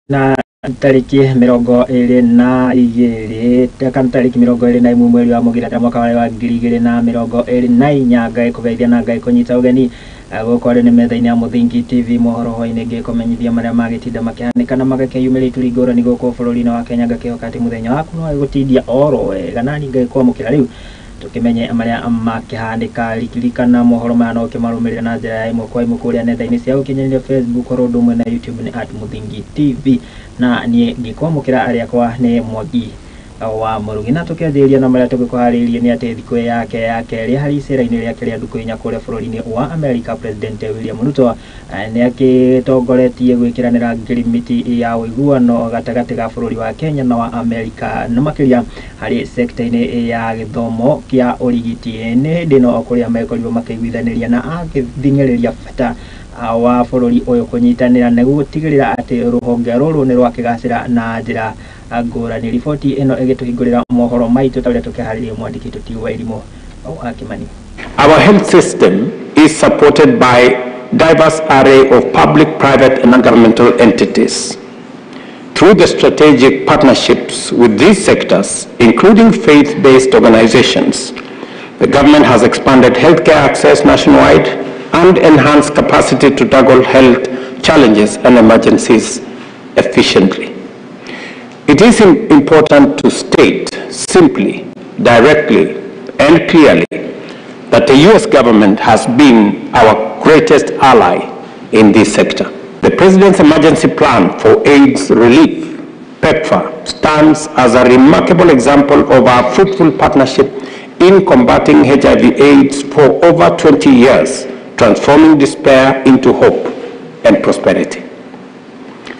na tariki mirongo iri na igiri kana tariki mirongo iri na imwe mweri wa Mugira mwaka wa 2024 Ngai kugeithia na Ngai kunyita ugeni gukore ni metha-ini ya Muthingi TV mohoro hoine ngikumenyithia maria magitinda makihanika na magakeyumĩra ituri ngũrani gũkũ bũrũri-inĩ wa Kenya ngakĩhoka atĩ mũthenya waku no gũtindia oro wega na Ngai kwamũkĩra rĩu tukimenye maria makihanika likirikana mohoro maya no kimarũmĩrĩra na njĩra ya imwe kwa imwe kũrĩa nenda-inĩ cia ũkinyanĩria Facebook oro ũmwe na YouTube ni @Muthingi TV na niĩ ngĩkwamũkĩra arĩa kwa nĩ Mwangi wa Mũrugi na tukianjĩrĩria na maria tũgĩkũharĩrĩria nĩ atĩ thikũ yake ya kerĩ harĩ icera-inĩ rĩake rĩa Ndukuinya kũrĩa bũrũri-inĩ wa America President William Ruto nĩ agĩtongoretie gwĩkĩranĩra ngirimiti ya ũiguano gatagatĩ ga bũrũri wa Kenya na wa America na makĩria harĩ sector-inĩ ya gĩthomo kĩa ũrigiti nĩ hĩndĩ ĩno kũrĩa mekorirwo makĩiguithanĩria na agĩthing'ĩrĩria bata wa bũrũri ũyũ kũnyitanĩra nĩguo gũtigĩrĩra atĩ rũhonge rũrũ nĩ rwakĩgacĩra na njĩra ngũrani. Riboti ĩno ĩgĩtũhingũrĩra mohoro maitũ ta ũrĩa tũkĩharĩrĩria mwandĩki Tũtiwa Irimũ wa Kimani. Our health system is supported by diverse array of public, private and governmental entities. Through the strategic partnerships with these sectors, including faith-based organizations, the government has expanded healthcare access nationwide and enhanced capacity to tackle health challenges and emergencies efficiently. It is important to state simply, directly and clearly that the US government has been our greatest ally in this sector. The President's Emergency Plan for AIDS Relief, PEPFAR, stands as a remarkable example of our fruitful partnership in combating HIV/AIDS for over 20 years, transforming despair into hope and prosperity.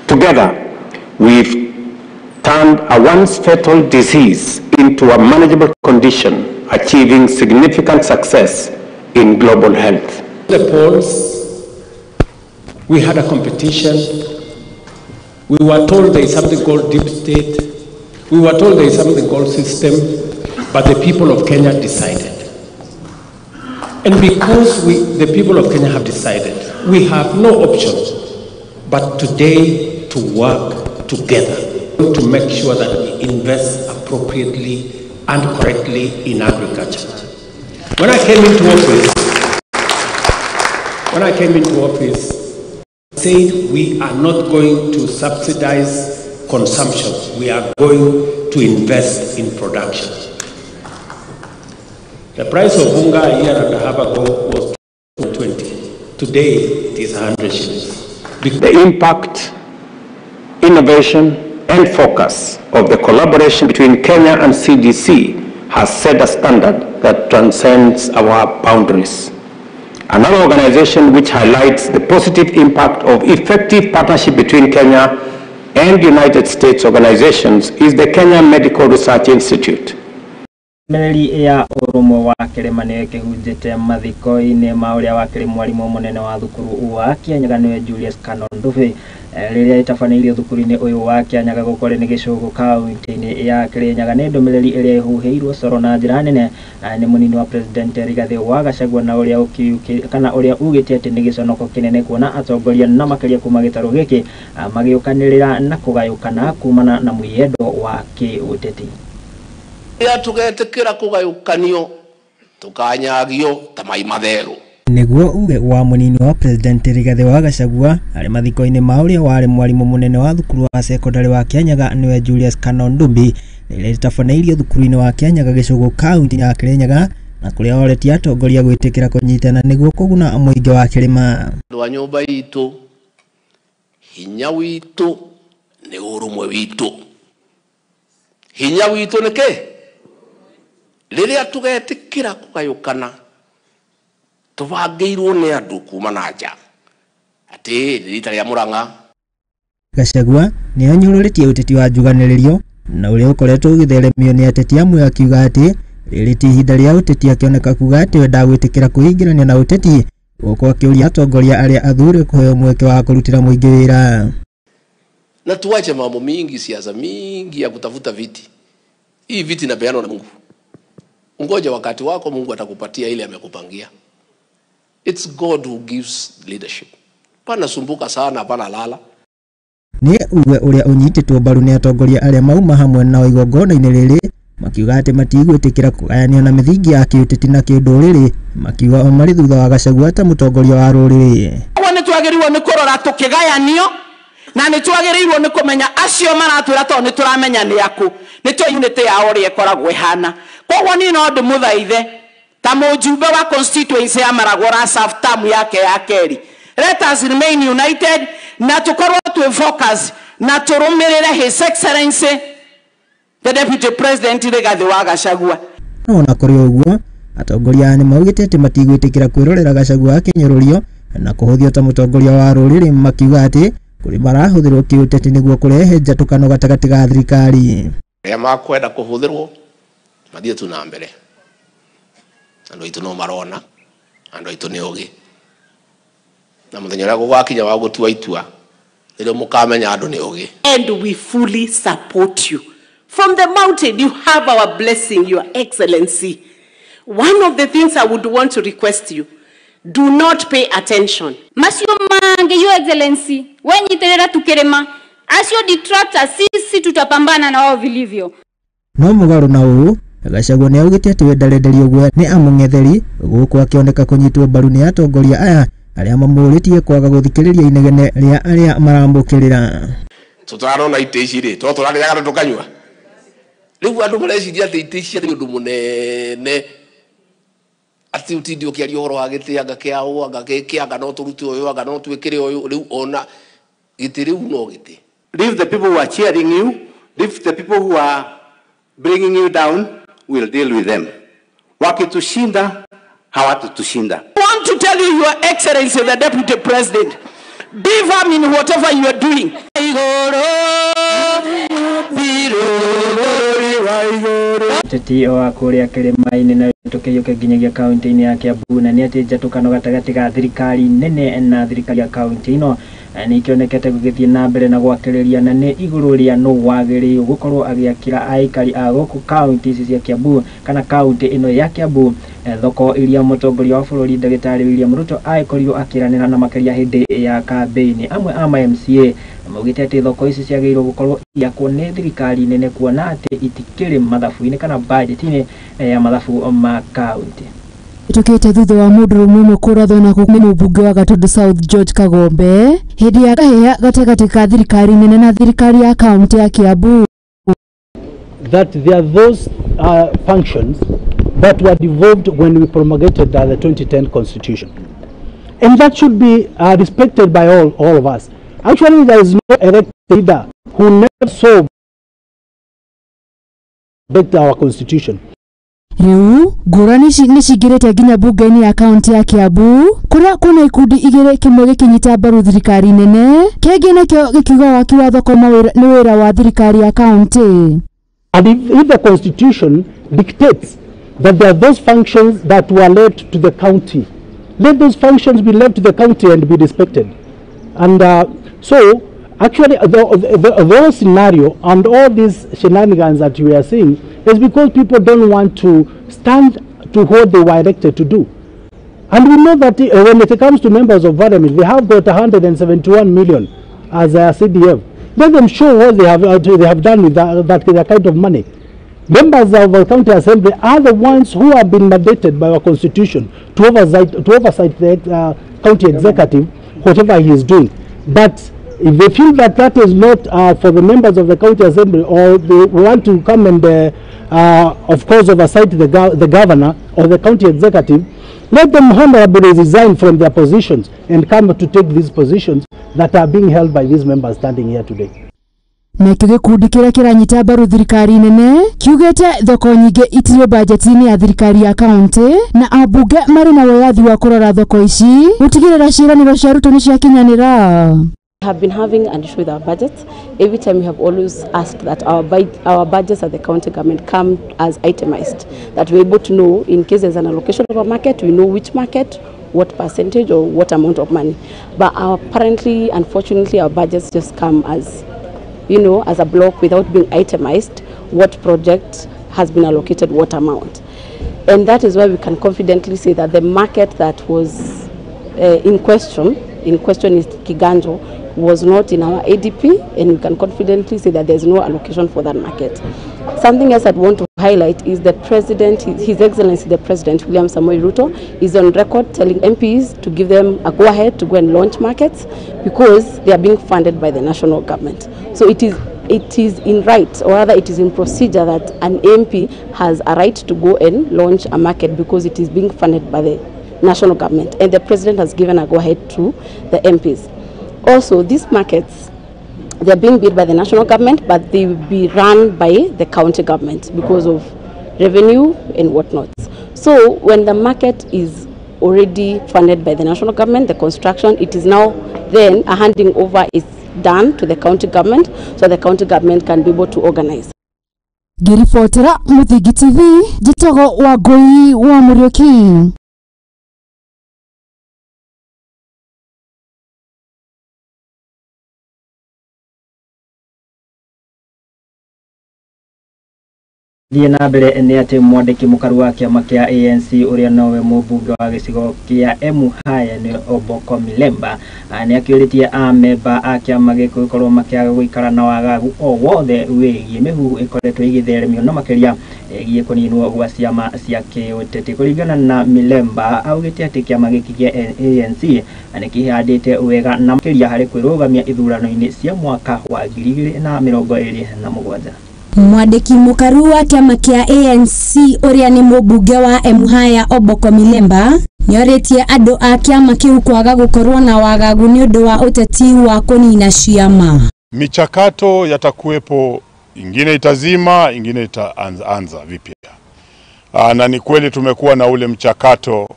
Together, we've turned a once fatal disease into a manageable condition, achieving significant success in global health. The polls, we had a competition. We were told there is something called deep state. We were told there is something called system, but the people of Kenya decided. And because the people of Kenya have decided, we have no option but today to work together to make sure that we invest appropriately and correctly in agriculture. When I came into office, I said we are not going to subsidize consumption. We are going to invest in production. The price of bunga a year and a half ago was 20. Today it is 100 shillings. The impact, innovation and focus of the collaboration between Kenya and CDC has set a standard that transcends our boundaries. Another organization which highlights the positive impact of effective partnership between Kenya and United States organizations is the Kenya Medical Research Institute. Meri ya ũrũmwe wa kĩrĩma nĩ kĩhunjĩte mathiko-inĩ ma ũrĩa wakĩrĩ mwarimũ mũnene wa thukuru wa Kĩanyaga nĩwe Julius Kanondubi rĩrĩa ĩtabanĩirio thukuru-inĩ ũyũ wa Kĩanyaga gũkorwo nĩ gĩcũgũ kaunti-inĩ ya Kĩrĩnyaga nĩ ndũmĩrĩri ĩrĩa ĩhuhĩirwo coro na njĩra nene nĩ mũnini wa President Rigathĩ wa Gachagua na ũrĩa ugĩte atĩ nĩ gĩconoko kĩnene kuona atongoria na makĩria kuma gĩtarũ gĩkĩ magĩũkanĩrĩra na kũgayũkana kumana na mwĩyendo wa kĩũteti. Ya tugetekera kugayukanio tukanyagio tamai matheru nĩguo uge wa mũnini wa President Rigathĩ wa Gachagua arĩ mathiko-inĩ ma ũrĩa warĩ mwarimũ mũnene wa thukuru wa secondary wa Kĩanyaga nĩwe Julius Kanondubi rĩrĩa ĩtabanĩirio thukuru-inĩ wa Kĩanyaga gĩcũgũ kaunti ya Kĩrĩnyaga na kũrĩa oretie atongoria gwĩtĩkĩra kũnyitana nĩguo kũguna mũingĩ wa kĩrĩma. Andũ a nyũmba itũ hinya witũ nĩ ũrũmwe witũ. Hinya witũ nĩ kĩ? Rĩrĩa tugetikĩra kũgayũkana tũbangĩirwo nĩ andũ kuma na nja atĩ rita rĩa Mũrang'a. Gachagua nĩ anyũrũrĩtie ũteti wa njuganĩrĩrio na ũrĩa ũkoretwo ũgĩtheremio nĩ ateti amwe akiuga atĩ rĩrĩ ti ihinda rĩa ũteti akĩoneka kuga atĩ we ndagwĩtĩkĩra kwĩingĩrania na ũteti gũkũ akĩũria atongoria arĩa athure kũheo mweke wa kũrutĩra mũingĩ wĩra. Na tuache mambo mingi, siasa mingi ya kutafuta viti. Hii viti inapeanwa na Mungu. Ungoja wakati wako, Mungu atakupatia ile amekupangia. It's God who gives leadership. Pana sumbuka sana, pana lala. ni uwe uria unyititwo mbaru ni atongoria aria mauma hamwe nao igongona-inĩ rĩrĩ, makiuga atĩ matigwĩtĩkĩra kũgayanio na mĩthingi ya kĩũteti na kĩndũrĩrĩ, makiuga o marĩ thutha wa Gachagua ta mũtongoria wa rũrĩrĩ. Nĩ twagĩrĩirwo nĩ kũrora tũkĩgayanio na nĩ twagĩrĩirwo nĩ kũmenya acio maratwĩra tondũ nĩ tũramenya nĩ akũ, nĩ tũ unity yao ũrĩa ĩkoragwo ĩhana. Koguo niĩ no ndĩmũthaithe ta mũjumbe wa constituency ya Maragora serve term yake ya kerĩ, let us remain united na tukorwo twi focus na turumĩrĩre His Excellency the Deputy President Rigathi wa Gachagua. No na kũrĩ ũguo, atongoria nĩ maugĩte atĩ matigwĩtĩkĩra kwĩrorera Gachagua akĩnyũrũrio na kũhũthio ta mũtongoria wa rũrĩrĩ, makiuga atĩ kũrĩ marahũthĩrwo kĩũteti nĩguo kũrehe njatũkano gatagatĩ ga thirikari. Arĩa makwenda kũhũthĩrwo mathiĩ tu na mbere. Andũ aitũ no marona, andũ aitũ nĩ ũgĩ. Na mũthenya ũrĩa gũgakinya wa gũtua itua, nĩrĩo mũkamenya andũ nĩ ũgĩ. And we fully support you. From the mountain you have our blessing, Your Excellency. One of the things I would want to request you, do not pay attention. Macio mange, Your Excellency, wenyiterera tukirema, asio detractors sisi tutapambana na wao vilivyo. No mũgarũ na ũũ, Gachagua nĩ augĩte atĩ we ndarenderio guo nĩ amũng'etheri, gũkũ akĩoneka kũnyitwo mbaru nĩ atongoria aya arĩa mamũrĩtie kwaga gũthikĩrĩria inegene rĩa arĩa maramũkĩrĩra. Tũtarona itĩ ici rĩ, tũrarĩaga tũkanyua. Rĩu andũ mareciria atĩ itĩ ici nĩ ũndũ mũnene. Ati utindi ukiaria ũhoro wa gĩtĩ anga kĩao anga kĩanga no tũrute ũyũ anga no twĩkĩre ũyũ, rĩu ona gĩtĩ rĩu no gĩtĩ. Leave the people who are cheering you, leave the people who are bringing you down, we'll deal with them. Wakitushinda hawatatushinda. I want to tell you, Your Excellency the Deputy President, be firm in whatever you are doing. Teti o akũrĩa kĩrĩma-inĩ na tũkĩyũke nginyagia kaunti-inĩ ya Kiambu, na nĩ atĩ njatũkano gatagatĩ ga thirikari nene na thirikari ya kaunti ĩno nĩ ikĩonekete gũgĩthiĩ na mbere na gwakĩrĩria, na nĩ igũrũ rĩa nũ wagĩrĩirwo gũkorwo agĩakĩra aikari a gũkũ kaunti ici cia Kiambu kana kaunti ĩno ya Kiambu thoko iria mũtongoria wa bũrũri Ndagĩtarĩ William Ruto agĩkorirwo akĩranĩra na makĩria hĩndĩ ya kambĩini. Amwe a MCA maugĩte atĩ thoko ici ciagĩrĩirwo gũkorwo iakwo nĩ thirikari nene, kuona atĩ itikĩrĩ mathabu-inĩ kana budget-inĩ ya mathabu ma kaunti. Tukite thutha wa mũndũrũme ũmwe kũrathwo na nĩ mũmbunge wa Gatundu South George Kagombe hĩndĩ ya kahĩa gatagatĩ ka thirikari nene na thirikari ya kaunti ya Kiambu. That there are those functions that were devolved when we promulgated the 2010 constitution, and that should be respected by all of us. Actually, there is no elected leader who never saw our constitution. Rĩu ngũrani nĩ cingĩrĩte nginya bunge-inĩ ya kaunti ya Kiambu kũrĩa kuna ikundi igĩrĩ, kĩmwe gĩkĩnyita mbaru thirikari nene, kĩngĩ nakĩo gĩkiuga waki wa thoko nĩ wĩra wa thirikari ya kaunti. And if the constitution dictates that there are those functions that were left to the county, let those functions be left to the county and be respected. And so actually the scenario and all these shenanigans that we are seeing is because people don't want to stand to what they were elected to do. And we know that when it comes to members of parliament, they have got 171 million as a CDF. Let them show what they have done with that kind of money. Members of the county assembly are the ones who have been mandated by our constitution to oversight the county executive, whatever he is doing. But if they feel that that is not for the members of the county assembly, or they want to come and of course oversight the governor or the county executive, let them honorably resign from their positions and come to take these positions that are being held by these members standing here today. Nakĩo gĩkundi kĩrĩa kĩranyita mbaru thirikari nene kiugĩte thoko nyingĩ itirĩ bajeti-inĩ ya thirikari ya kaunti, na ambunge marĩ na wĩyathi wa kũrora thoko ici gũtigĩrĩra ciĩranĩro cia Ruto nĩ ciakinyanĩra. Have been having an issue with our budget. Every time we have always asked that our budgets at the county government come as itemized, that we're able to know in case there's an allocation of a market, we know which market, what percentage or what amount of money. But apparently, unfortunately, our budgets just come as, you know, as a block without being itemized what project has been allocated what amount. And that is why we can confidently say that the market that was in question is Kiganjo, was not in our ADP, and we can confidently say that there's no allocation for that market. Something else I'd want to highlight is that President, His Excellency the President, William Samoei Ruto, is on record telling MPs to give them a go-ahead to go and launch markets because they are being funded by the national government. So it is in right, or rather it is in procedure that an MP has a right to go and launch a market because it is being funded by the national government, and the President has given a go-ahead to the MPs. Also, these markets, they are being bid by the national government, but they will be run by the county government because of revenue and whatnot. So when the market is already funded by the national government, the construction, it is now then a handing over is done to the county government, so the county government can be able to organize. Ngiribotera Muthigi TV, Njitogo Wangui wa Muriuki. Thiĩ na mbere nĩ atĩ mwandĩki mũkaru wa kĩama kĩa ANC ũrĩa nowe mũmbunge wa gĩcigo kĩa Emuhaya nĩ Oboko Milemba nĩ akĩũrĩtie amemba a kĩama gĩkĩ gũkorwo makĩaga gũikara na wagagu o wothe wĩgiĩ mĩhuhu ĩkoretwo igĩtheremio na makĩria ĩgiĩ kũninwo gwa ciama cia kĩũteti. Kũringana na Milemba augĩte atĩ kĩama gĩkĩ kĩa ANC nĩ kĩhandĩte wega na makĩria harĩ kwĩrũgamia ithurano-inĩ cia mwaka wa 2027. Mwandĩki mũkaru wa kĩama kĩa ANC ũrĩa nĩ mũmbunge wa Emuhaya Oboko Milemba nĩorĩtie andũ a kĩama kĩu kwaga gũkorwo na wagagu nĩ ũndũ wa ũteti wa kũnina ciama. Michakato yatakuwepo, ingine itazima, ingine itaanza vipya. Na ni kweli tumekuwa na ule mchakato,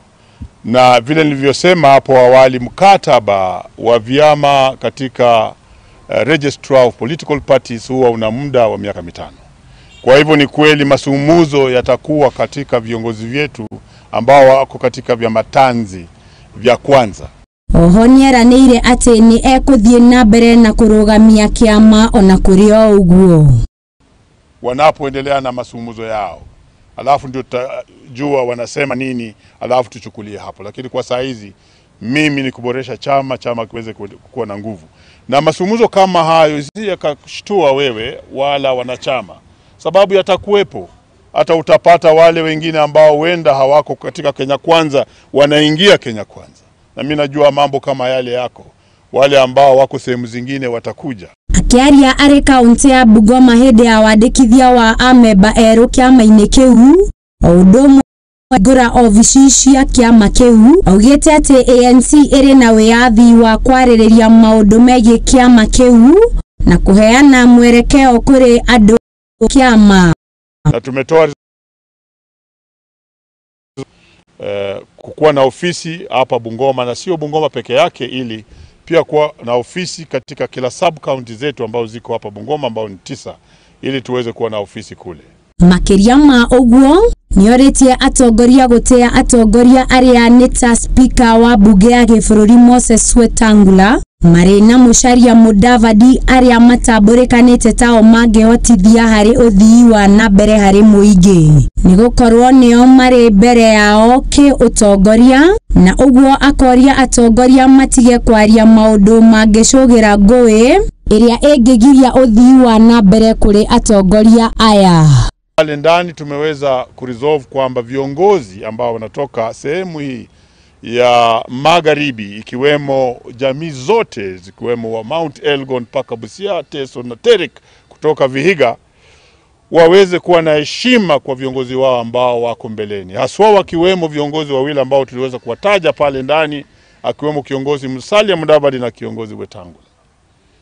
na vile nilivyosema hapo awali, mkataba wa vyama katika Registrar of Political Parties huwa una muda wa miaka 5. Kwa hivyo ni kweli masumuzo yatakuwa katika viongozi wetu ambao wako katika vyama tanzi vya kwanza. Oho nĩeranĩire atĩ nĩ ekũthiĩ na mbere na kũrũgamia kĩama ona kũrĩ o ũguo. Wanapoendelea na masumuzo yao, alafu ndio tutajua wanasema nini, alafu tuchukulie hapo. Lakini kwa saa hizi mimi ni kuboresha chama kiweze kuwa na nguvu. Na masumuzo kama hayo si yakashtua wewe wala wanachama, sababu yatakuwepo. Hata utapata wale wengine ambao wenda hawako katika Kenya Kwanza wanaingia Kenya Kwanza, na mimi najua mambo kama yale yako. Wale ambao wako sehemu zingine watakuja. Akiaria arĩ kaunti ya Bungoma hĩndĩ ya wandĩkithia wa amemba erũ kĩama-inĩ kĩu, o ũndũ ũmwe gũra obici cia kĩama kĩu, augĩte atĩ ANC ĩrĩ na wĩyathi wa kwarĩrĩria maũndũ megiĩ kĩama kĩu na kũheana mwerekeo kũrĩ andũ kĩama. Na tumetoa kukuwa na ofisi hapa Bungoma, na sio Bungoma peke yake, ili pia kuwa na ofisi katika kila sub county zetu ambao ziko hapa Bungoma ambao ni 9, ili tuweze kuwa na ofisi kule. Makĩria ma ũguo nĩorĩtie atongoria gũtĩa atongoria arĩa nĩ ta speaker wa bunge ya gĩbũrũri Moses Wetangula marĩ na Musalia Mudavadi arĩa matambũrĩkanĩte tao mangĩhotithia harĩ ũthii wa na mbere harĩ mũingĩ, nĩ gũkorwo nĩo marĩ mbere yao kĩ-ũtongoria, na ũguo akoria atongoria matige kwaria maũndũ mangĩcũgĩra ngũĩ ĩrĩa ĩngĩgiria ũthii wa na mbere kũrĩ atongoria aya. Pale ndani tumeweza kuresolve kwamba viongozi ambao wanatoka sehemu hii ya magharibi, ikiwemo jamii zote zikiwemo wa Mount Elgon mpaka Busia, Teso na Terik kutoka Vihiga, waweze kuwa na heshima kwa viongozi wao ambao wako mbeleni, haswa wakiwemo viongozi wawili ambao tuliweza kuwataja pale ndani, akiwemo kiongozi Musalia Mudavadi na kiongozi Wetangula.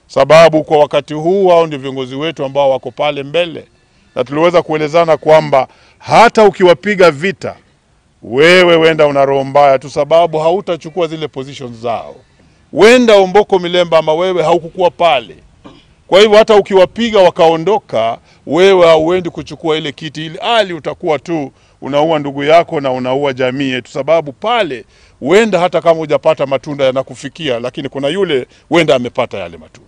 Sababu kwa wakati huu wao ndio viongozi wetu ambao wako pale mbele, na tuliweza kuelezana kwamba hata ukiwapiga vita wewe wenda una roho mbaya tu, sababu hautachukua zile positions zao. Wenda Omboko Milemba ama wewe haukukuwa pale. Kwa hivyo hata ukiwapiga wakaondoka, wewe hauendi kuchukua ile kiti, ili ali utakuwa tu unaua ndugu yako na unaua jamii yetu, sababu pale wenda hata kama hujapata matunda yanakufikia, lakini kuna yule wenda amepata yale matunda.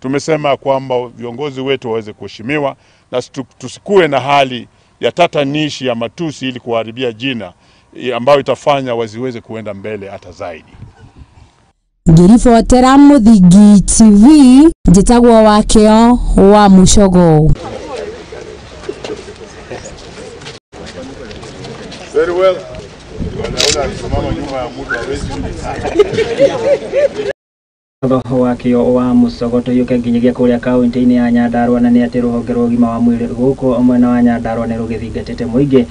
Tumesema kwamba viongozi wetu waweze kuheshimiwa na tusikue na hali ya tatanishi ya matusi ili kuharibia jina ambayo itafanya waziweze kuenda mbele hata zaidi. ngiribotera Muthingi TV njitagwo Wakio wa Mucogo. Very well. Roho Wakio wa Mucogo tuyuke nginyagia kuria kaunti-ini ya Nyandarua na ni ati ruhonge rwa ugima wa mwiri guku mwena wa Nyandarua ni rugithingatite muingi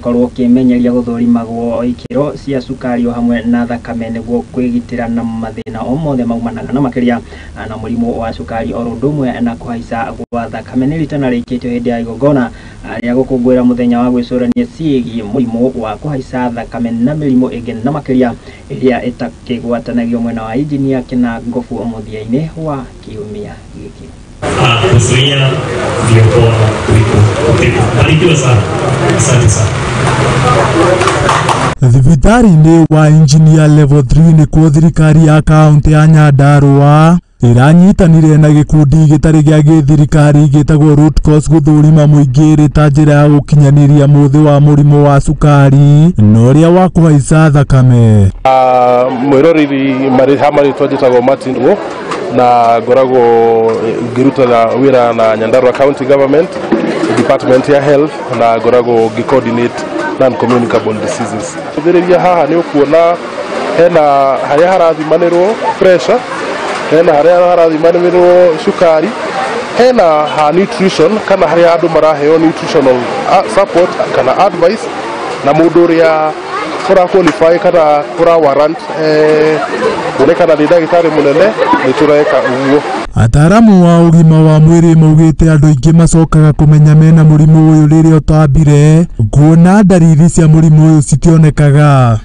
korwo kimenyeria guthurimagwo ikiro cia cukari o hamwe na thakame niguo kwigitira na mathina o mothe maumanaga na makiria na murimu wa cukari o rundumwe na kuhaica gwa thakame ni ritana rikitio hindi ya igongona ria gukungwira muthenya wa gwicurania ciigi murimu wa kuhaica thakame na mirimu ingi na makiria iria itakigwatanagio mwena wa injinia kina ngofu omuthiaini wa kiumia giki. Kuzuia viokoa kuliko. Barikiwe sana. Asante sana. Thibitari-inĩ wa engineer level 3 nĩ kuo thirikari ya kaunti ya Nyandarua iranyitanire na gikundi gitari gĩa gĩthirikari gĩtagwo root cause gũthũrima mũingĩ rĩta njĩra ya gũkinyanĩria mũthĩ wa mũrimũ wa cukari na ũrĩa wa kũhaica thakame. Mwĩroreri marĩtwa njĩtagwo Martin Wo na ngoragwo ngĩruta wĩra na Nyandarua County Government Department ya Health na ngoragwo ngĩ-coordinate non-communicable diseases. Thĩrĩria haha nĩ ũkuona hena harĩa harathimanĩrwo pressure, hena harĩa harathimanĩrwo cukari, hena ha nutrition kana harĩa andũ maraheo nutritional support kana advice na mũndũ ũrĩa qualify kana warrant onekana nĩ ndagĩtarĩ mũnene nĩ tũreka ũguo. Ataramu wa ugima wa mwĩrĩ maugĩte andũ aingĩ macokaga kũmenya mena mũrimũ ũyũ rĩrĩa ũtambire kuona ndariri cia mũrimũ ũyũ citionekaga.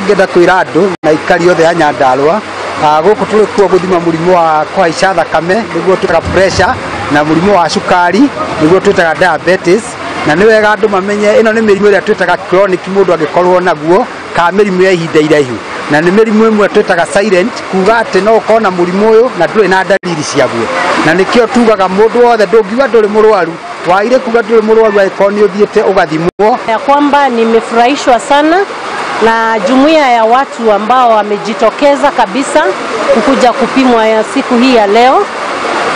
Ngenda kwĩra andũ na ikari othe ya Nyandarua gũkũ tũrĩ kuo gũthima mũrimũ wa kũhaica thakame nĩguo twĩtaga pressure na mũrimũ wa cukari nĩguo twĩtaga diabetes na nĩ wega andũ mamenye ĩno nĩ mĩrimũ ĩrĩa twĩtaga chronic mũndũ angĩkorwo naguo ka mĩrimũ ya ihinda iraihu na nĩ mĩrimũ ĩmwe twĩtaga silent kuga atĩ no ũkorwo na mũrimũ ũyũ na ndũrĩ na dalili ciaguo na nĩkĩo tugaga mũndũ wothe ndũngiuga ndũrĩ mũrwaru waire kuga ndũrĩ mũrwaru angĩkorwo nĩ ũthiĩte ũgathimwo. Ya kwamba nimefurahishwa sana na jumuiya ya watu ambao wamejitokeza kabisa kukuja kupimwa ya siku hii ya leo,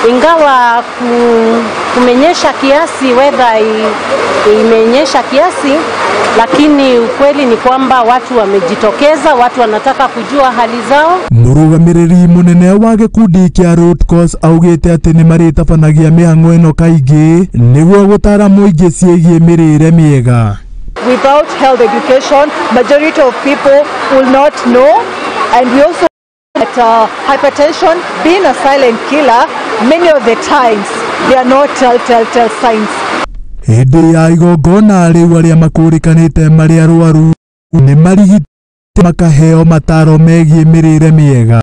ingawa kumenyesha kiasi, weather imenyesha kiasi, lakini ukweli ni kwamba watu wamejitokeza, watu wanataka kujua hali zao. Mũrũgamĩrĩri mũnene wa gĩkundi kĩa root cause augĩte atĩ nĩ marĩtabanagia mĩhang'o ĩno kaingĩ nĩguo gũtara mũingĩ ciĩgiĩ mĩrĩre mĩega. Without health education, majority of people will not know, and we also that hypertension being a silent killer, many of the times they are not telltale signs. Hĩndĩ ya igongona rĩu arĩa makũrĩkanĩte marĩ arwaru nĩ marigite makaheo mataro megiĩ mĩrĩre mĩega.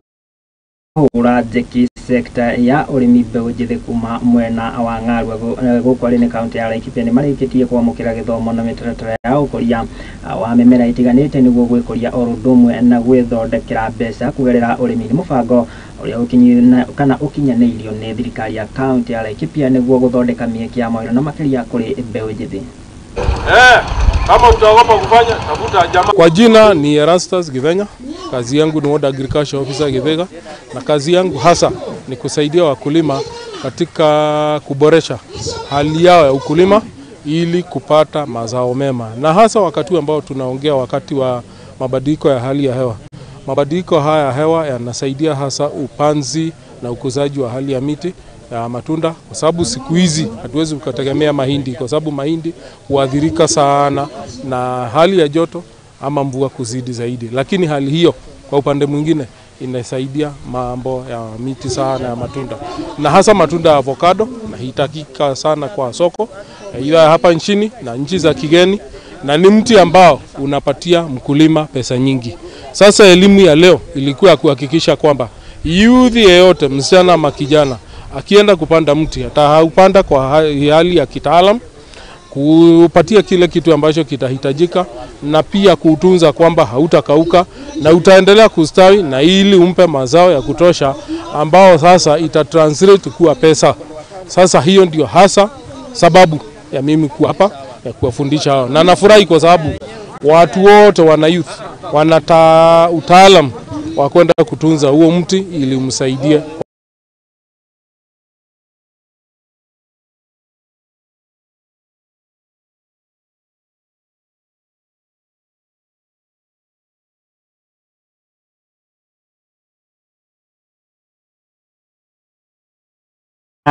Urajeki sekta ya urimi mbeu njithi kuma mwena wa Ng'arua gũkũ arĩ nĩ kaunti ya Laikipia nĩ marĩkĩtie kwamũkĩra gĩthomo na mĩtaratara ya ũkũria wa mĩmera itiganĩte nĩguo gwĩkũria o ũndũ ũmwe na gwĩthondekera mbeca kũgerera ũrĩmi. Nĩ mũbango ũrĩa ũkinyanĩirio nĩ thirikari ya kaunti ya Laikipia nĩguo gũthondeka mĩeke ya mawĩra na makĩria kũrĩ mbeu njithi. Kama utaogopa kufanya tafuta jamaa. Kwa jina ni Erastus Githenya, kazi yangu ni Ward Agriculture Officer Githega, na kazi yangu hasa ni kusaidia wakulima katika kuboresha hali yao ya ukulima ili kupata mazao mema, na hasa wakati ambao tunaongea wakati wa mabadiliko ya hali ya hewa. Mabadiliko haya ya hewa yanasaidia hasa upanzi na ukuzaji wa hali ya miti ya matunda, kwa sababu siku hizi hatuwezi kutegemea mahindi, kwa sababu mahindi huathirika sana na hali ya joto ama mvua kuzidi zaidi. Lakini hali hiyo kwa upande mwingine inasaidia mambo ya miti sana ya matunda, na hasa matunda ya avocado na hitakika sana kwa soko ila hapa nchini na nchi za kigeni, na ni mti ambao unapatia mkulima pesa nyingi. Sasa elimu ya leo ilikuwa kuhakikisha kwamba youth yeyote, msichana ama kijana, akienda kupanda mti ataupanda kwa hali ya kitaalam, kupatia kile kitu ambacho kitahitajika, na pia kuutunza kwamba hautakauka na utaendelea kustawi, na ili umpe mazao ya kutosha ambao sasa itatranslate kuwa pesa. Sasa hiyo ndio hasa sababu ya mimi kuwa hapa ya kuwafundisha hao, na nafurahi kwa sababu watu wote wana youth, wana utaalam wa kwenda kutunza huo mti ili umsaidie.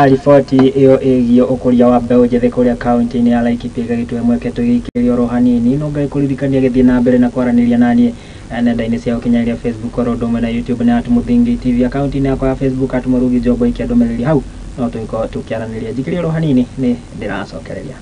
Riboti iyo igio ukuria wa mbeu njethe kuria kaunti-ini ya Laikipia gitwe mweke tugikirio ro hanini no ngai kuririkania githii na mbere na kwaraniria nani nenda-ini cia ukinyaria Facebook ro ndumwe na YouTube na Muthingi TV akaunti-ini yakwa ya Facebook Murugi Jobo ikiandomereria hau no tuiko tukiaraniria jikirio ro hanini ni ndiracokereria.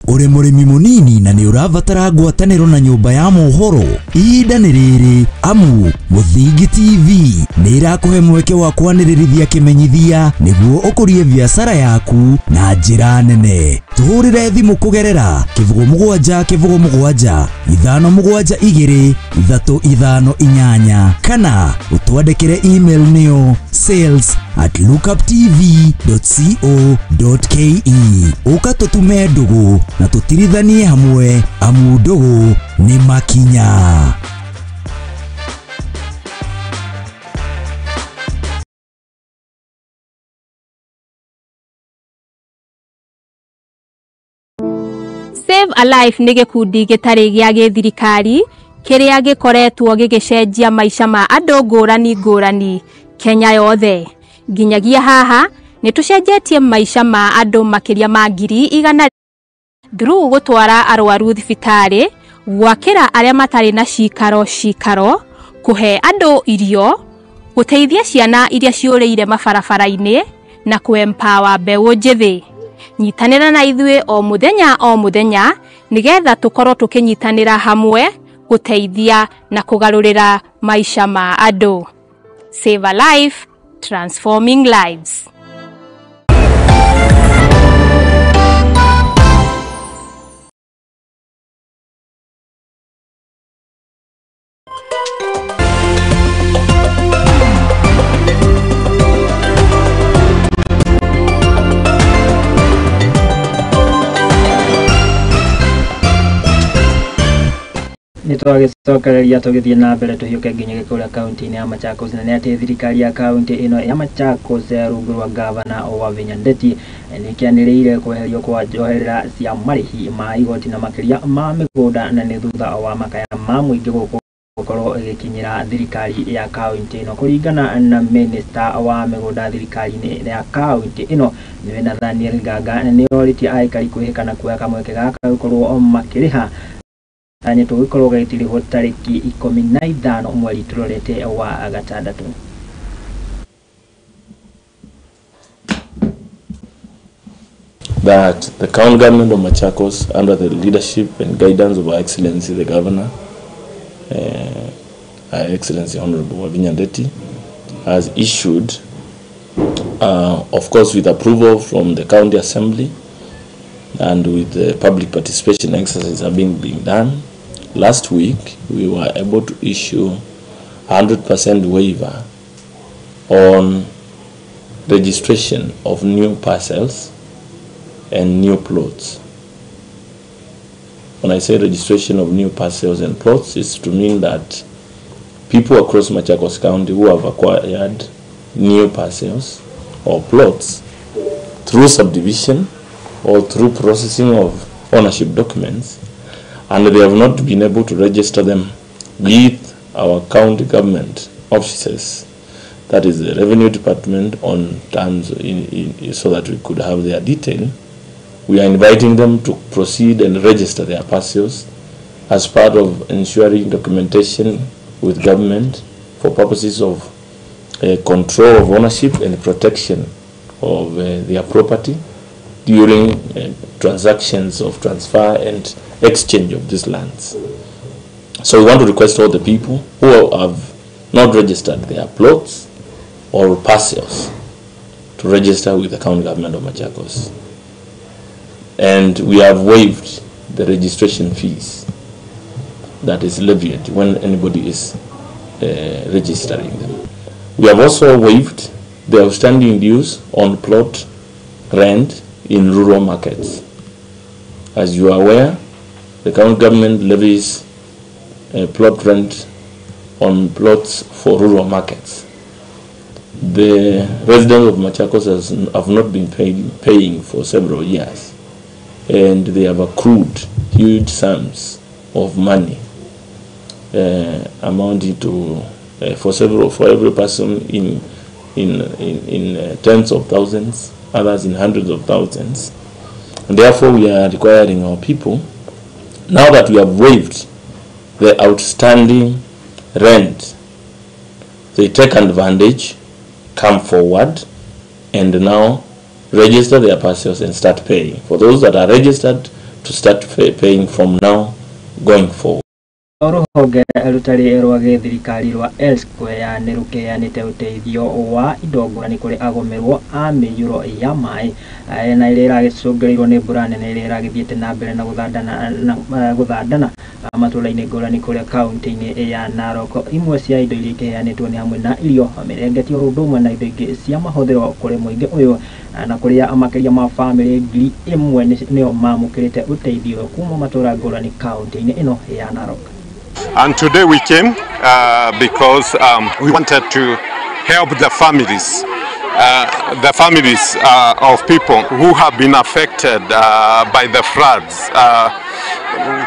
Uri murimi munini na ni urabatara ngwataniro na nyumba ya mohoro ihinda ni riri amu Muthingi TV ni irakuhe mweke wa kwanirithia kimenyithia niguo ukurie biashara yaku na njira nene. Tuhurire thimu kugerera kivugo mugwanja 572 kana utwandikire email niyo sales@lookuptv.co.ke ukatutume ndugu na tutirithanie hamwe amu ndugu ni makinya. Save a Life nĩ gĩkundi gĩtarĩ gĩa gĩthirikari kĩrĩa gĩkoretwo gĩgĩcenjia maica ma andũ ngũrani Kenya yothe. Nginyagia haha nĩ tũcenjetie maica ma andũ makĩria ma 100,000 through gũtwara arwaru thibitarĩ, gwakĩra arĩa matarĩ na cikaro, kũhe andũ irio, gũteithia ciana iria ciũrĩire mabarabara-inĩ na kũ-empower mbeũ njĩthĩ. Nyitanĩra na ithuĩ o mũthenya nigetha tũkorwo tũkĩnyitanĩra hamwe gũteithia na kũgarũrĩra maica ma andũ. Save a Life, transforming lives. Nitwagicokereria tugithie na mbere tuhiuke nginya kuria kaunti-ini ya Machakos na ati thirikari ya kaunti ino ya Machakos rungu rwa gavana wa Vinya Ndeti nikianiriire kweherio kwa njoherera cia marihi ma igoti na makiria ma migunda na ni thutha wa makaya ma muingi gukorwo igikinyira thirikari ya kaunti ino. Kuringana na minister wa migunda thirikari-ini ya kaunti ino ni Nathaniel Nganga ni oriti aikari kwihikana kuoya kamweke gaka gukorwo makiriha ani tugikorwo gaitirwo tariki 15 mweri turorete wa gatandatu. That the county government of Machakos, under the leadership and guidance of Her Excellency the Governor, Her Excellency Honorable Vinya Ndeti, has issued, of course with approval from the County Assembly and with the public participation exercises being done. Last week, we were able to issue 100% waiver on registration of new parcels and new plots. When I say registration of new parcels and plots, it's to mean that people across Machakos County who have acquired new parcels or plots through subdivision or through processing of ownership documents, and they have not been able to register them with our county government offices, that is the Revenue Department, on terms so that we could have their detail. We are inviting them to proceed and register their parcels as part of ensuring documentation with government for purposes of control of ownership and protection of their property during transactions of transfer and exchange of these lands. So we want to request all the people who have not registered their plots or parcels to register with the county government of Machakos. and we have waived the registration fees that is levied when anybody is registering them. We have also waived the outstanding dues on plot rent in rural markets. As you are aware, the county government levies plot rent on plots for rural markets. The residents of Machakos have not been paying for several years, and they have accrued huge sums of money amounting to for every person in tens of thousands, others in hundreds of thousands. And therefore we are requiring our people, now that we have waived the outstanding rent, they take advantage, come forward, and now register their parcels and start paying. For those that are registered, to start paying from now going forward. Ruhonge rutari rwa githirikari rwa Elsquare nĩ rũkĩanĩte ũteithio wa indo ngũrani kũrĩ agomerwo a mĩiyũro ya maĩ na ĩrĩa ĩragĩcũngĩrĩirwo nĩ mbura nene ĩrĩa ĩragĩthiĩte na mbere na gũthandana matũũra-inĩ ngũrani kũrĩa kaunti-inĩ ya Narok. Imwe cia indo iria ikĩheanĩtwo nĩ hamwe na irio, mĩrengeti, ũndũ ũmwe na indo ingĩ cia mahũthĩro kũrĩ mũingĩ ũyũ, na kũrĩa makĩria ma bamĩrĩ ngiri ĩmwe nĩo mamũkĩrĩte ũteithio kuma matũũra ngũrani kaunti-inĩ ĩno ya Narok. And today we came because we wanted to help the families of people who have been affected by the floods,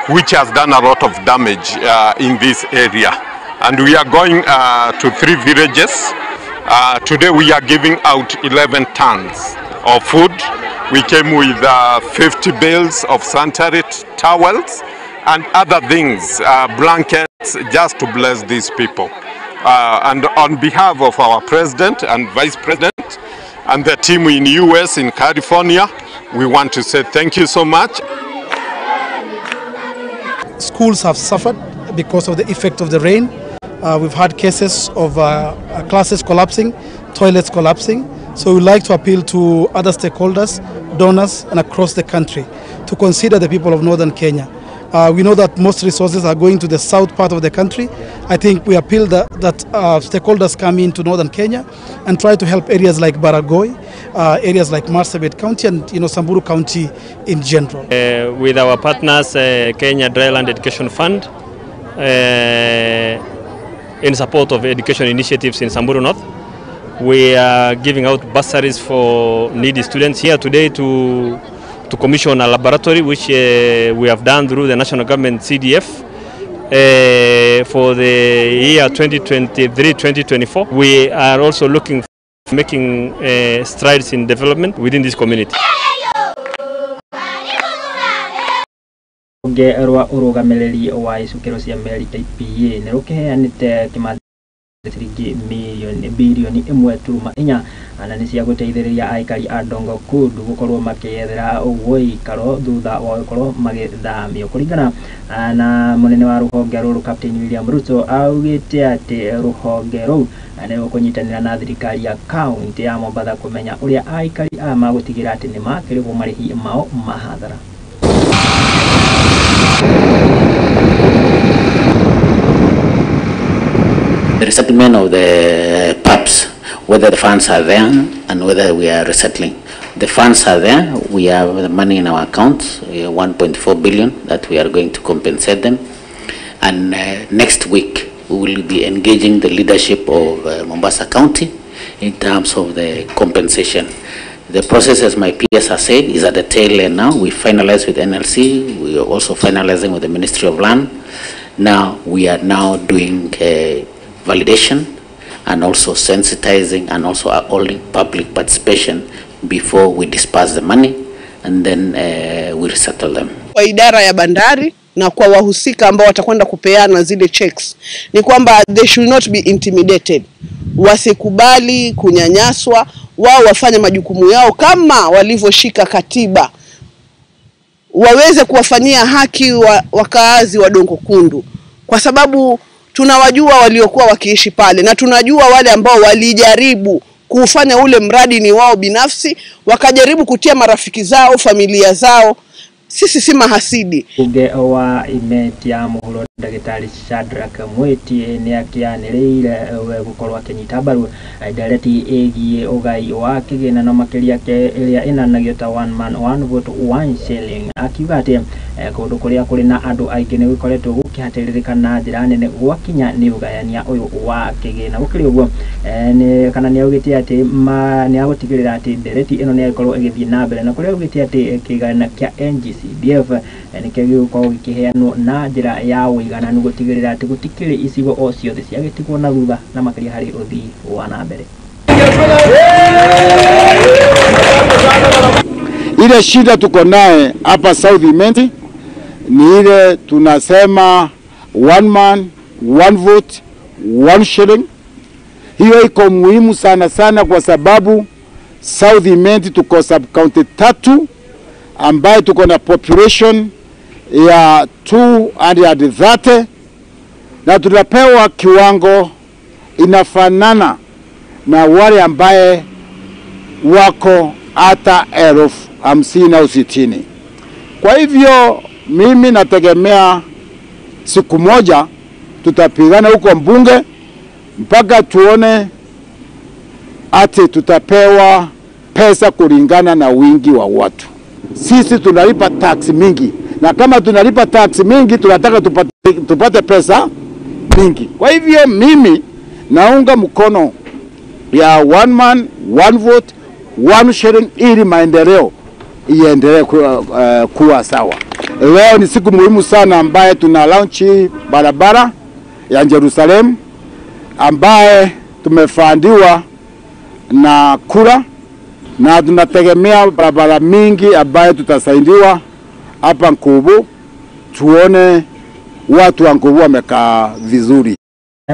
which has done a lot of damage in this area. And we are going to 3 villages. Today we are giving out 11 tons of food. We came with 50 bales of sanitary towels and other things, blankets, just to bless these people. And on behalf of our president and vice president and the team in US, in California, we want to say thank you so much. Schools have suffered because of the effect of the rain. We've had cases of classes collapsing, toilets collapsing. So we would like to appeal to other stakeholders, donors, and across the country to consider the people of northern Kenya. We know that most resources are going to the south part of the country. I think we appeal that stakeholders come into northern Kenya and try to help areas like Baragoi, areas like Marsabit County, and Samburu County in general. With our partners, Kenya Dryland Education Fund, in support of education initiatives in Samburu North, we are giving out bursaries for needy students here today to commission a laboratory, which we have done through the national government CDF for the year 2023-2024. We are also looking for making strides in development within this community. Rwa urugamiriri wa icukĩro cia meri KPA nĩ rũkĩheanĩte kĩmathi bilioni 1.4 na nĩ cia gũteithĩrĩria aikari a Dongo Kundu gũkorwo makĩethera ũikaro thutha wa gũkorwo magĩthamio. Kũringana na mũnene wa rũhonge rũrũ Captain William Ruto augĩte atĩ rũhonge rũu nĩ rũkũnyitanĩra na thirikari ya kaunti ya Mombasa kũmenya ũrĩa aikari magũtigĩra atĩ nĩ makĩrĩhwo marĩhi mao mahathara. The resettlement of the PAPs, whether the funds are there and whether we are resettling. The funds are there, we have the money in our account, 1.4 billion that we are going to compensate them. And next week we will be engaging the leadership of Mombasa County in terms of the compensation. The process, as my peers have said, is at the tail end now. We finalize with NLC, we are also finalizing with the Ministry of Land. Now we are now doing validation and also sensitizing and also holding public participation before we disperse the money and then we resettle them. Kwa idara ya bandari na kwa wahusika ambao watakwenda kupeana zile checks ni kwamba they should not be intimidated. Wasikubali kunyanyaswa, wao wafanye majukumu yao kama walivyoshika katiba. Waweze kuwafanyia haki wakaazi wa Dongo Kundu, kwa sababu tunawajua waliokuwa wakiishi pale na tunajua wale ambao walijaribu kufanya ule mradi ni wao binafsi, wakajaribu kutia marafiki zao, familia zao, sisi si mahasidi. Bunge wa imetia muhuro Ndagĩtarĩ Shadrack Mwiti nĩ akĩanĩrĩire gũkorwo akĩnyita mbaru ndereti ĩgiĩ ũgai wa kĩgĩna na makĩria ĩrĩa ĩnanagio ta one man one vote one shilling, akiuga atĩ kũndũ kũrĩa kũrĩ na andũ aingĩ nĩ gũkoretwo gũkĩhatĩrĩrĩka na njĩra nene gwakinya nĩ ũgayania ũyũ wa kĩgĩna. Gũkĩrĩ ũguo kana nĩ augĩte atĩ nĩ agũtigĩrĩra atĩ ndereti ĩno nĩ agĩkorwo ĩgĩthiĩ na mbere, na kũrĩa augĩte atĩ kĩgĩna kĩa NGCDF nĩkĩo gĩgũkorwo gĩkĩheanwo na njĩra ya ũigananu gũtigĩrĩra atĩ gũtikĩrĩ icigo o ciothe ciagĩtigwo na thutha na makĩria harĩ ũthii wa na mbere. Ile shida tuko naye hapa South Imenti ni ile tunasema one man one vote one shilling. Hiyo iko muhimu sana sana kwa sababu South Imenti tuko sub county 3 ambayo tuko na population ya 230 na tunapewa kiwango inafanana na wale ambaye wako hata 50,000 au 60. Kwa hivyo mimi nategemea siku moja tutapigana huko mbunge mpaka tuone ati tutapewa pesa kulingana na wingi wa watu. Sisi tunalipa tax mingi, na kama tunalipa tax mingi tunataka tupate pesa mingi. Kwa hivyo mimi naunga mkono ya one man one vote one shilling ili maendeleo iendelee kuwa sawa. Leo ni siku muhimu sana ambaye tuna launch barabara ya Jerusalem ambaye tumefandiwa na kura, na tunategemea barabara mingi ambaye tutasaidiwa hapa Nkubu, tuone watu wa Nkubu wamekaa vizuri.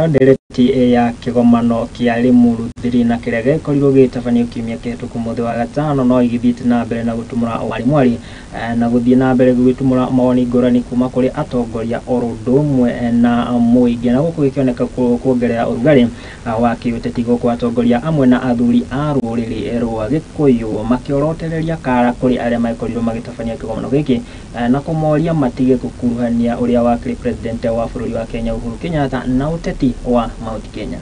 Ndereti ya kĩgomano kĩa Limuru 3 na kĩrĩa gĩkorirwo gĩtabanio kiumia kĩhĩtũku mũthĩ wa gatano no igĩthiĩte na mbere na gũtumũra mwari na gũthiĩ na mbere gũgĩtumũra mawoni ngũrani kuma kũrĩ atongoria o ũndũ ũmwe na mũingĩ, na gũkũ gĩkĩoneka kuongerera ũrugarĩ wa kĩũteti gũkũ atongoria amwe na athuri a rũrĩrĩ rwa Gĩkũyũ makĩorotereria kara kũrĩ arĩa magĩkorirwo magĩtabania kĩgomano gĩkĩ na kũmoria matige gũkuruhania ũrĩa wakĩrĩ president wa bũrũri wa Kenya Uhuru Kenyatta na ũteti wa Mount Kenya.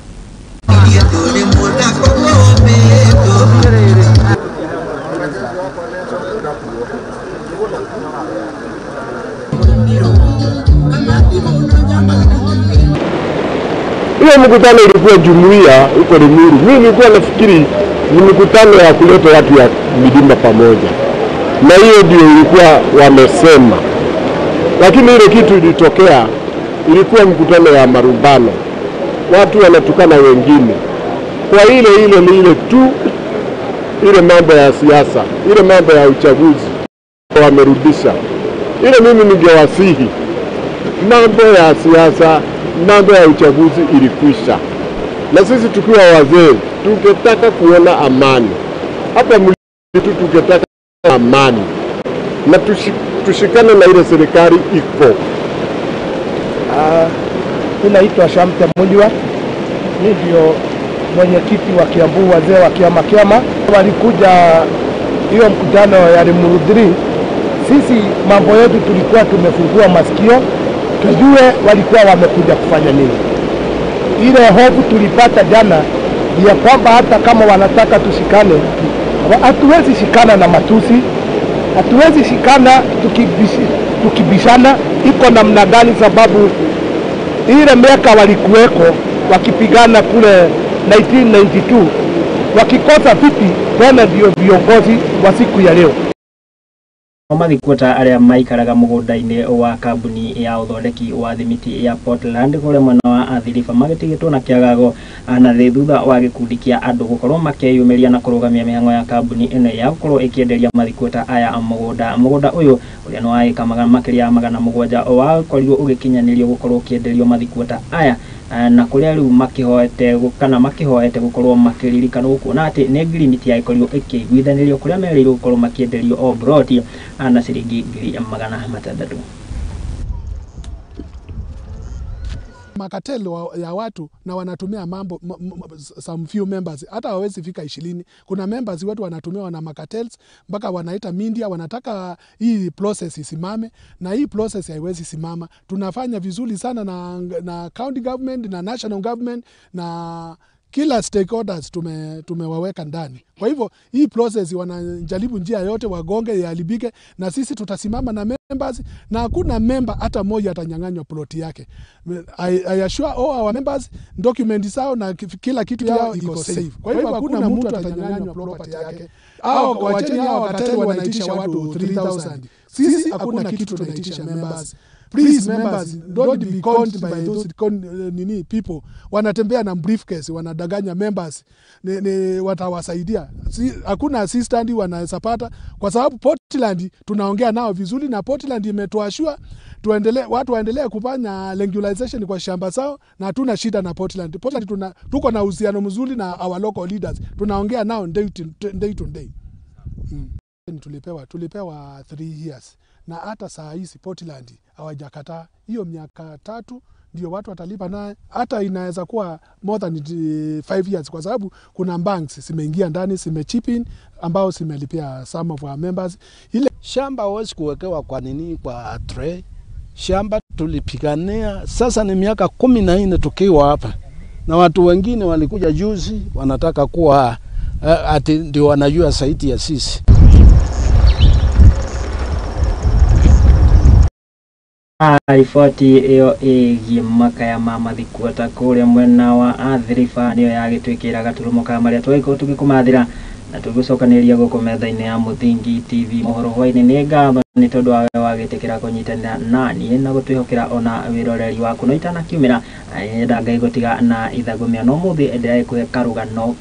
Hiyo mkutano ilikuwa jumuiya huko Limuru. Mimi nilikuwa nafikiri ni mkutano ya kuleta watu ya milima pamoja, na hiyo ndio ilikuwa wamesema, lakini ile kitu ilitokea ilikuwa mkutano ya marumbano, watu wanatukana wengine kwa ile tu, ile mambo ya siasa, ile mambo ya uchaguzi wamerudisha. Ile mimi ningewasihi, mambo ya siasa, mambo ya uchaguzi ilikwisha, na sisi tukiwa wazee tungetaka kuona amani hapa mlitu, tungetaka amani na tushikane na ile serikali iko. Inaitwa Shamte Munywa, mimi ndio mwenyekiti wa Kiambu, wazee wa kiama. Walikuja hiyo mkutano ya Limuru 3. Sisi mambo yetu tulikuwa tumefungua masikio tujue walikuwa wamekuja kufanya nini. Ile hofu tulipata jana ya kwamba hata kama wanataka tushikane, hatuwezi shikana na matusi, hatuwezi shikana tukibishana. Iko namna gani? Sababu ile miaka walikuweko wakipigana kule 1992 wakikosa viti, tena ndio viongozi wa siku ya leo. Mathikuota arĩa maikaraga mũgũnda-inĩ wa kambuni ya ũthondeki wa thimiti ya Portland kũrĩa mwena wa Athirifa magĩtigĩtwo na kĩagago na thĩ thutha wa gĩkundi kĩa andũ gũkorwo makĩyumĩria na kũrũgamia mĩhang'o ya kambuni ĩno ya gũkorwo ĩkĩenderia mathikuota aya mũgũnda ũyũ ũrĩa nĩ wa ĩka makĩria ya 700 wakorirwo ũgĩkinyanĩrio gũkorwo ũkĩenderio mathikuota aya na kũrĩa rĩu makĩhoete gũkorwo makĩririkanwo kuona atĩ nĩ ngirimiti yakorirwo ĩkĩiguithanĩrio kũrĩa merĩirwo gũkorwo makĩenderio o broti na ciringi 600,000. Makatel ya watu na wanatumia mambo some few members, hata hawezi fika 20. Kuna members wetu wanatumia wana makatels mpaka wanaita media, wanataka hii process isimame, na hii process haiwezi simama. Tunafanya vizuri sana na county government na national government na kila stakeholders tumewaweka ndani. Kwa hivyo hii process wanajaribu njia yote wagonge iharibike, na sisi tutasimama na members, na hakuna member hata moja atanyang'anywa plot yake. I assure all our members documents zao na kila kitu yao iko safe. Kwa hivyo hakuna mtu atanyang'anywa property yake. Au wacheni hao wakateli wanaitisha watu 3000. Sisi hakuna kitu tunaitisha members. Please members, don't be conned by those people. Wanatembea na briefcase, wanadanganya members watawasaidia. Hakuna assistant wanaweza pata, kwa sababu Portland tunaongea nao vizuri, na Portland imetuashua watu waendelee kufanya regularization kwa shamba zao, na hatuna shida na Portland. Portland tuko na uhusiano mzuri na our local leaders. Tunaongea nao day to day. Tulipewa 3 years. Na hata saa hizi Portland hawajakataa hiyo miaka 3 ndio watu watalipa, naye hata inaweza kuwa more than 5 years, kwa sababu kuna banks zimeingia ndani, zimechip in ambao zimelipia some of our members. Ile shamba hawezi kuwekewa kwa nini kwa tray. Shamba tulipigania sasa ni miaka 14 tukiwa hapa, na watu wengine walikuja juzi wanataka kuwa ati ndio wanajua zaidi ya sisi. Riboti iyo ĩgiĩ makaya ma mathikuota kũrĩa mwena wa Athiriba nĩyo yagĩtwĩkĩra gaturumo ka marĩa twagĩkorwo tũgĩkũmathĩra na tũgĩcokanĩrĩria gũkũ metha-inĩ ya Mũthingi TV. Mohoro hwainĩ nĩ ngatho nĩ tondũ wawe wagĩtĩkĩra kũnyitanĩra naniĩ na gũtwĩhokera ona wĩroreri waku, no itanakiumĩra nyenda Ngai gũtiga na ithagũmia. No mũthĩ ndĩragĩkũhe karũgano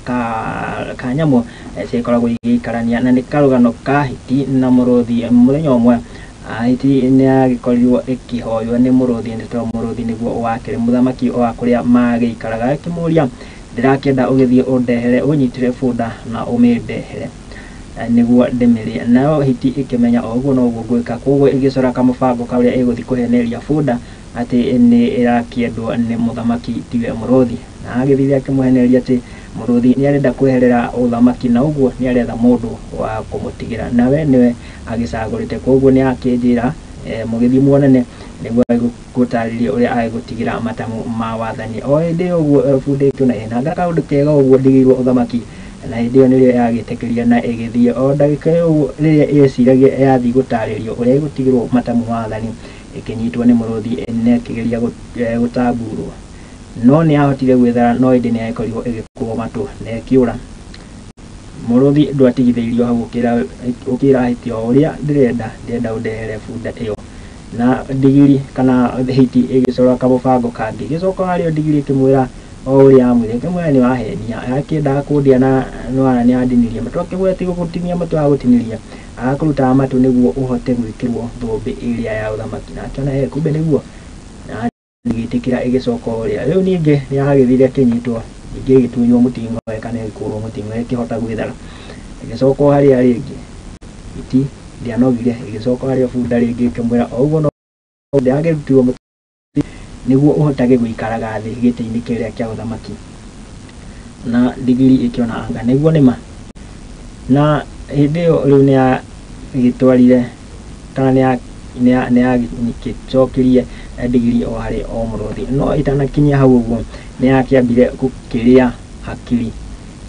ka nyamũ cikoragwo igĩikarania, na nĩ karũgano ka hiti na mũrũthi mũthenya ũmwe. Hiti nĩ yagĩkorirwo ĩkĩhoywo nĩ mũrũthi, nĩ tondũ mũrũthi nĩguo wakĩrĩ mũthamaki wa kũrĩa magĩikaraga, akĩmũria ndĩrakĩenda ũgĩthiĩ ũndehere ũnyitire bunda na ũmĩndehere nĩguo ndĩmĩrĩe. Nayo hiti ĩkĩmenya ũguo noguo ngwĩka, koguo ĩgĩcora kamũbango karĩa ĩgũthiĩ kũheneria bunda atĩ nĩ ĩrakĩendwo nĩ mũthamaki tiwe mũrũthi, na agĩthiĩ akĩmũheneria atĩ mũrũthi nĩ arenda kwĩherera ũthamaki, na ũguo nĩ aretha mũndũ wa kũmũtigĩra, nawe nĩwe agĩcagũrĩte. Koguo nĩ akĩnjĩra mũgĩthiĩ muonane nĩguo agũtarĩria ũrĩa agũtigĩra matamu ma wathani. O hĩndĩ ũguo bunda ĩkĩona ĩna kaũndũ kega ũguo ndigĩirwo ũthamaki, na hĩndĩ ĩyo nĩrĩo yagĩtĩkĩria na ĩgĩthiĩ. O ndagĩka ĩyo rĩrĩa ĩciragia yathiĩ gũtarĩrio ũrĩa ĩgũtigĩrwo matamu ma wathani, ĩkĩnyitwo nĩ mũrũthi na ĩkĩgeria gũtamburwo, no nĩ ahotire gwĩthara, no ĩndĩ nĩ yagĩkorirwo ĩgĩkuo matũ na ĩkĩũra. Mũrũthi ndwatigithĩirio hau, ũkĩra hiti o ũrĩa ndĩrenda ũndehere bunda ĩyo, na ndigiri kana hiti ĩgĩcora kamũbango kangĩ. Gĩcoka harĩa ndigiri ĩkĩmwĩra o ũrĩa amwĩra, ĩkĩmwĩra nĩ wahenia, akĩendaga kũndia na nĩ andinirie matũ, akĩmwĩra ti gũgũtinia matũ, agũtiniria agakũrutaga matũ nĩguo ũhote gwĩkĩrwo thũmbĩ ĩrĩa ya ũthamaki, na akĩona kumbe nĩguo, na agĩtĩkĩra ĩgĩcoka ũrĩa. Rĩu ningĩ nĩ agĩthire akĩnyitwo, ingĩ ĩgĩtunywo mũting'oe kana ĩgĩkũrwo mũting'oe, ĩkĩhota gwĩthara. Ĩgĩcoka harĩa rĩngĩ hiti ndĩanogire, ĩgĩcoka harĩa bunda rĩngĩ ĩkĩmwĩra o ũguo no ndĩagĩrutirwo mũtĩ nĩguo ũhotage gũikaraga thĩ gĩtĩ-inĩ kĩrĩa kĩa ũthamaki, na ndigiri ĩkĩona anga nĩguo nĩma. Na hĩndĩ ĩyo rĩu nĩ agĩtwarire kana nĩ agĩcokirie ndigiri o harĩ o mũrũthi, no itanakinyia hau ũguo nĩ akĩambire gũkĩrĩa hakiri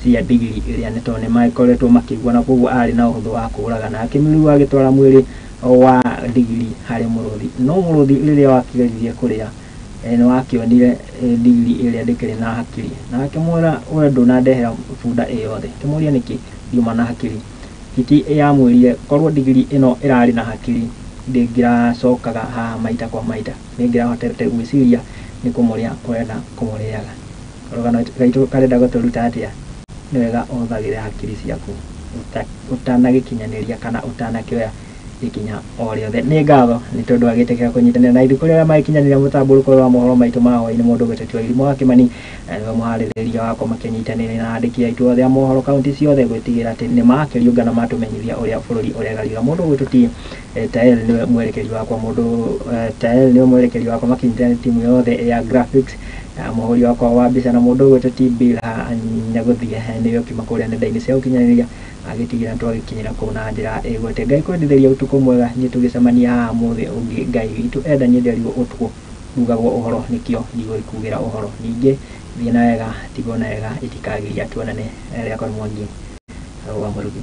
cia ndigiri ĩrĩa nĩ tondũ nĩ magĩkoretwo makĩigua, na koguo arĩ na ũhũthũ wa kũũraga, na akĩmĩrigwo agĩtwara mwĩrĩ wa ndigiri harĩ mũrũthi. No mũrũthi rĩrĩa wakĩgeririe kũrĩa nĩ wakĩonire ndigiri ĩrĩa ndĩkĩrĩ na hakiri, na akĩmwĩra we ndũnandehera bunda ĩyothe. Akĩmũria nĩkĩ ndiuma na hakiri. Hiti yamwĩrire korwo ndigiri ĩno ĩrarĩ na hakiri ndĩngĩracokaga haha maita kwa maita, nĩngĩrahotete gwĩciria nĩ kũmũrĩa kũrenda kũmũrĩaga. Karũgano gaitũ karenda gũtũruta atĩa? Nĩ wega ũhũthagĩre hakiri ciaku ũtanagĩkinyanĩria kana ũtanakĩoya ikinya o riothe nĩ ngatho nĩ tondũ agĩtĩkĩra kũnyitanĩra na ithuĩ kũrĩa magĩkinyanĩria mũtambũrũko wa mohoro maitũ ma hwaĩ-inĩ mũndũ gwĩtĩtwo Irimũ wa Kĩmani nĩwe mũharĩrĩria wakwa makĩnyitanĩra na andĩki aitũ othe a mohoro kaunti ciothe gwĩtigĩra atĩ nĩ makĩriũnga na matũmenyithia ũrĩa bũrũri ũregarĩra mũndũ gwĩtũti Tael nĩwe mwerekeri wakwa Tael nĩwe mwerekeri wakwa makĩnyitana timu yothe ya graphics mũhũri wakwa wa mbica na mũndũ gwĩtũti Bila Nyagũthie nĩwe ũkiuma kũrĩa nenda-inĩ cia ũkinyanĩria agĩtigĩra twagĩkinyĩra kũu na njĩra ĩgwete Ngai kwendithĩria ũtukũ mwega nĩ tũgĩcemania haha mũthĩ ũngĩ Ngai witũ endanie nderirwo ũtukũ ndugagwo ũhoro nĩkĩo ndigũgĩkugĩra ũhoro ningĩ thiĩ na wega tigwo na wega itikagĩria tuonane rĩakwa Mwangi wa Mũrugi.